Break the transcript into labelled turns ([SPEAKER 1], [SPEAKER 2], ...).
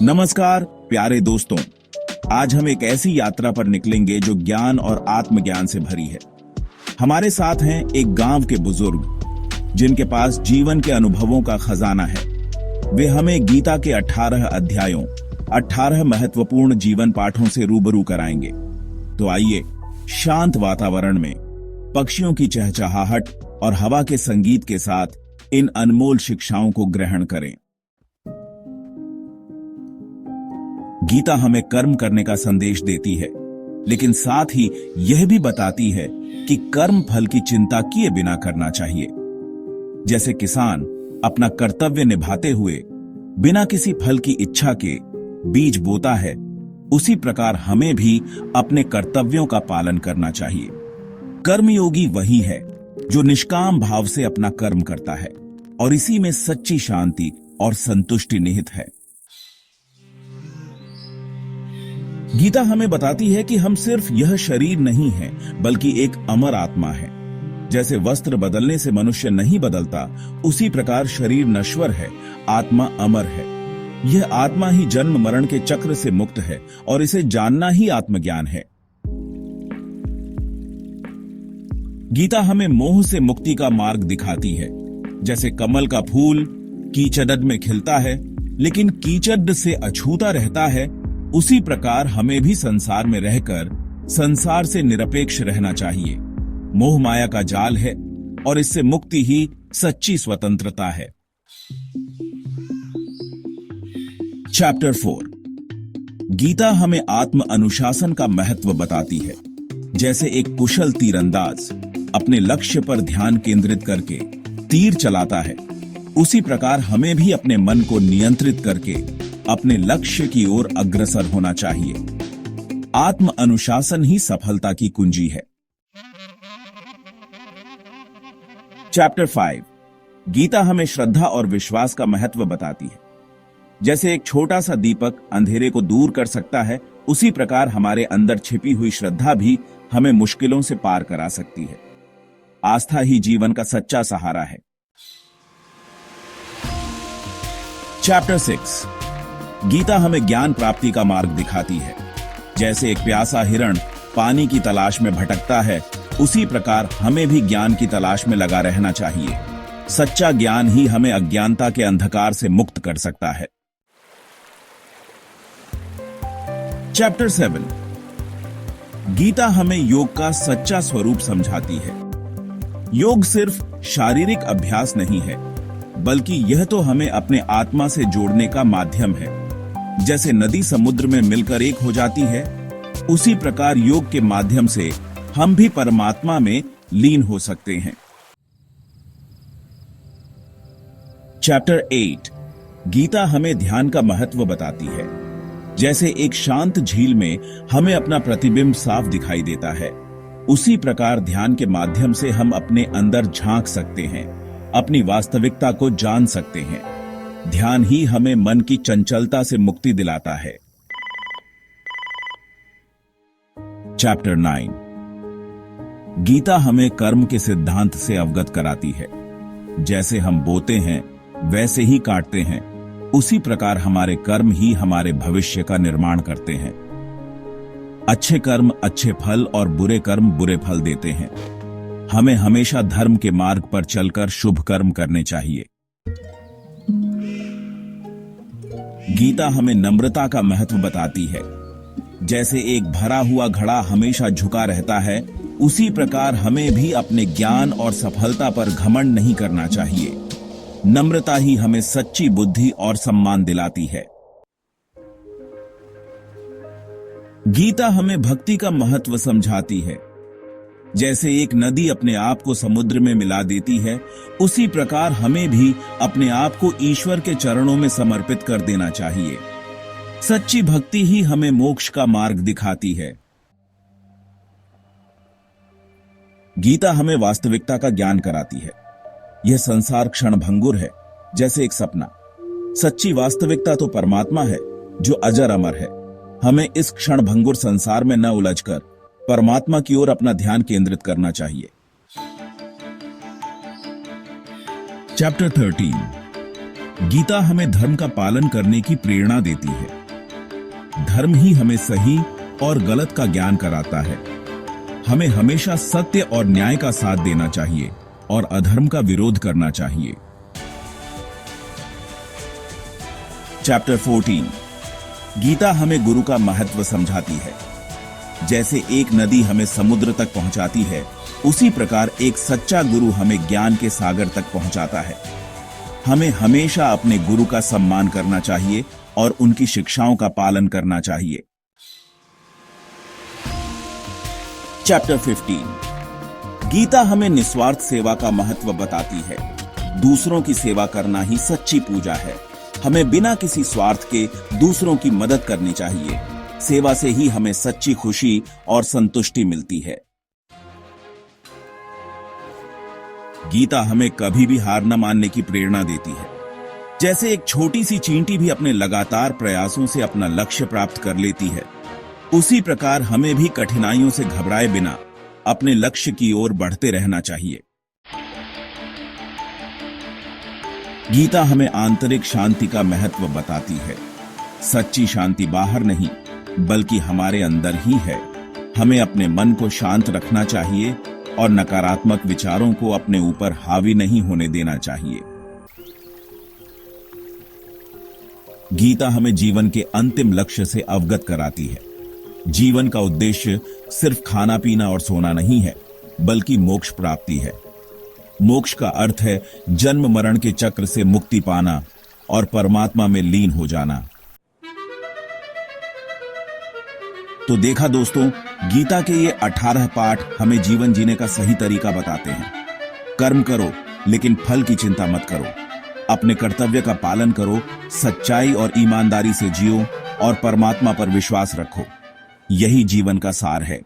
[SPEAKER 1] नमस्कार प्यारे दोस्तों, आज हम एक ऐसी यात्रा पर निकलेंगे जो ज्ञान और आत्मज्ञान से भरी है। हमारे साथ हैं एक गांव के बुजुर्ग जिनके पास जीवन के अनुभवों का खजाना है। वे हमें गीता के 18 अध्यायों, 18 महत्वपूर्ण जीवन पाठों से रूबरू कराएंगे। तो आइए शांत वातावरण में पक्षियों की चहचहाहट और हवा के संगीत के साथ इन अनमोल शिक्षाओं को ग्रहण करें। गीता हमें कर्म करने का संदेश देती है, लेकिन साथ ही यह भी बताती है कि कर्म फल की चिंता किए बिना करना चाहिए। जैसे किसान अपना कर्तव्य निभाते हुए बिना किसी फल की इच्छा के बीज बोता है, उसी प्रकार हमें भी अपने कर्तव्यों का पालन करना चाहिए। कर्मयोगी वही है जो निष्काम भाव से अपना कर्म करता है और इसी में सच्ची शांति और संतुष्टि निहित है। गीता हमें बताती है कि हम सिर्फ यह शरीर नहीं हैं, बल्कि एक अमर आत्मा है। जैसे वस्त्र बदलने से मनुष्य नहीं बदलता, उसी प्रकार शरीर नश्वर है, आत्मा अमर है। यह आत्मा ही जन्म मरण के चक्र से मुक्त है और इसे जानना ही आत्मज्ञान है। गीता हमें मोह से मुक्ति का मार्ग दिखाती है। जैसे कमल का फूल कीचड़ में खिलता है, लेकिन कीचड़ से अछूता रहता है, उसी प्रकार हमें भी संसार में रहकर संसार से निरपेक्ष रहना चाहिए। मोह माया का जाल है और इससे मुक्ति ही सच्ची स्वतंत्रता है। चैप्टर 4 गीता हमें आत्म अनुशासन का महत्व बताती है। जैसे एक कुशल तीरंदाज अपने लक्ष्य पर ध्यान केंद्रित करके तीर चलाता है, उसी प्रकार हमें भी अपने मन को नियंत्रित करके अपने लक्ष्य की ओर अग्रसर होना चाहिए। आत्म अनुशासन ही सफलता की कुंजी है। चैप्टर 5 गीता हमें श्रद्धा और विश्वास का महत्व बताती है। जैसे एक छोटा सा दीपक अंधेरे को दूर कर सकता है, उसी प्रकार हमारे अंदर छिपी हुई श्रद्धा भी हमें मुश्किलों से पार करा सकती है। आस्था ही जीवन का सच्चा सहारा है। चैप्टर 6 गीता हमें ज्ञान प्राप्ति का मार्ग दिखाती है। जैसे एक प्यासा हिरण पानी की तलाश में भटकता है, उसी प्रकार हमें भी ज्ञान की तलाश में लगा रहना चाहिए। सच्चा ज्ञान ही हमें अज्ञानता के अंधकार से मुक्त कर सकता है। चैप्टर 7 गीता हमें योग का सच्चा स्वरूप समझाती है। योग सिर्फ शारीरिक अभ्यास नहीं है, बल्कि यह तो हमें अपने आत्मा से जोड़ने का माध्यम है। जैसे नदी समुद्र में मिलकर एक हो जाती है, उसी प्रकार योग के माध्यम से हम भी परमात्मा में लीन हो सकते हैं। चैप्टर 8 गीता हमें ध्यान का महत्व बताती है। जैसे एक शांत झील में हमें अपना प्रतिबिंब साफ दिखाई देता है, उसी प्रकार ध्यान के माध्यम से हम अपने अंदर झांक सकते हैं, अपनी वास्तविकता को जान सकते हैं। ध्यान ही हमें मन की चंचलता से मुक्ति दिलाता है। चैप्टर 9 गीता हमें कर्म के सिद्धांत से अवगत कराती है। जैसे हम बोते हैं वैसे ही काटते हैं, उसी प्रकार हमारे कर्म ही हमारे भविष्य का निर्माण करते हैं। अच्छे कर्म अच्छे फल और बुरे कर्म बुरे फल देते हैं। हमें हमेशा धर्म के मार्ग पर चलकर शुभ कर्म करने चाहिए। गीता हमें नम्रता का महत्व बताती है। जैसे एक भरा हुआ घड़ा हमेशा झुका रहता है, उसी प्रकार हमें भी अपने ज्ञान और सफलता पर घमंड नहीं करना चाहिए। नम्रता ही हमें सच्ची बुद्धि और सम्मान दिलाती है। गीता हमें भक्ति का महत्व समझाती है। जैसे एक नदी अपने आप को समुद्र में मिला देती है, उसी प्रकार हमें भी अपने आप को ईश्वर के चरणों में समर्पित कर देना चाहिए। सच्ची भक्ति ही हमें मोक्ष का मार्ग दिखाती है। गीता हमें वास्तविकता का ज्ञान कराती है। यह संसार क्षणभंगुर है, जैसे एक सपना। सच्ची वास्तविकता तो परमात्मा है जो अजर अमर है। हमें इस क्षणभंगुर संसार में न उलझकर परमात्मा की ओर अपना ध्यान केंद्रित करना चाहिए। चैप्टर 13 गीता हमें धर्म का पालन करने की प्रेरणा देती है। धर्म ही हमें सही और गलत का ज्ञान कराता है। हमें हमेशा सत्य और न्याय का साथ देना चाहिए और अधर्म का विरोध करना चाहिए। चैप्टर 14 गीता हमें गुरु का महत्व समझाती है। जैसे एक नदी हमें समुद्र तक पहुंचाती है, उसी प्रकार एक सच्चा गुरु हमें ज्ञान के सागर तक पहुंचाता है। हमें हमेशा अपने गुरु का सम्मान करना चाहिए और उनकी शिक्षाओं का पालन करना चाहिए। चैप्टर 15 गीता हमें निस्वार्थ सेवा का महत्व बताती है। दूसरों की सेवा करना ही सच्ची पूजा है। हमें बिना किसी स्वार्थ के दूसरों की मदद करनी चाहिए। सेवा से ही हमें सच्ची खुशी और संतुष्टि मिलती है। गीता हमें कभी भी हार न मानने की प्रेरणा देती है। जैसे एक छोटी सी चींटी भी अपने लगातार प्रयासों से अपना लक्ष्य प्राप्त कर लेती है, उसी प्रकार हमें भी कठिनाइयों से घबराए बिना अपने लक्ष्य की ओर बढ़ते रहना चाहिए। गीता हमें आंतरिक शांति का महत्व बताती है। सच्ची शांति बाहर नहीं, बल्कि हमारे अंदर ही है। हमें अपने मन को शांत रखना चाहिए और नकारात्मक विचारों को अपने ऊपर हावी नहीं होने देना चाहिए। गीता हमें जीवन के अंतिम लक्ष्य से अवगत कराती है। जीवन का उद्देश्य सिर्फ खाना पीना और सोना नहीं है, बल्कि मोक्ष प्राप्ति है। मोक्ष का अर्थ है जन्म मरण के चक्र से मुक्ति पाना और परमात्मा में लीन हो जाना। तो देखा दोस्तों, गीता के ये 18 पाठ हमें जीवन जीने का सही तरीका बताते हैं। कर्म करो, लेकिन फल की चिंता मत करो। अपने कर्तव्य का पालन करो, सच्चाई और ईमानदारी से जियो और परमात्मा पर विश्वास रखो। यही जीवन का सार है।